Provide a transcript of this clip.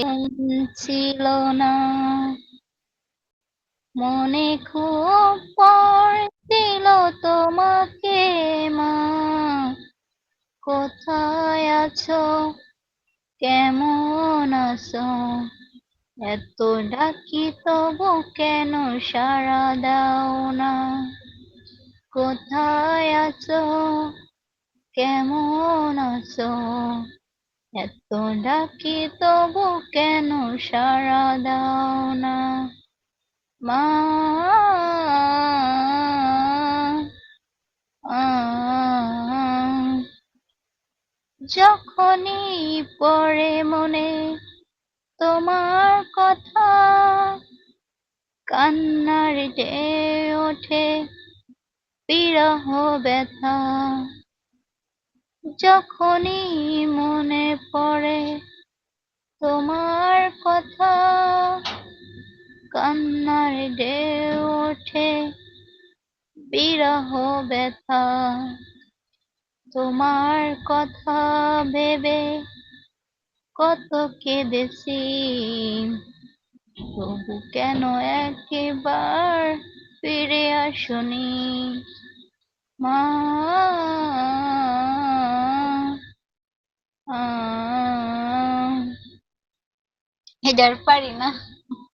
ঘুম ছিল না, মনে খুব পড়ছিল তোমাকে মা। কোথায় আছো, কেমন আছো, এত ডাকি তবু কেন সাড়া দাও না। কোথায় আছো, কেমন আছো, এত ডাকি তবু কেন সাড়া দাও না। মা যখনই পড়ে মনে তোমার কথা, কান্নার ঢেউ ওঠে বিরহ ব্যথা। যখনই মনে পড়ে তোমার কথা, কান্নার ঢেউ ওঠে বিরহ ব্যথা। তোমার কথা ভেবে কত কেঁদেছি, তবু কেন একবার ফিরে আসনি মা। এটা আর পারি না।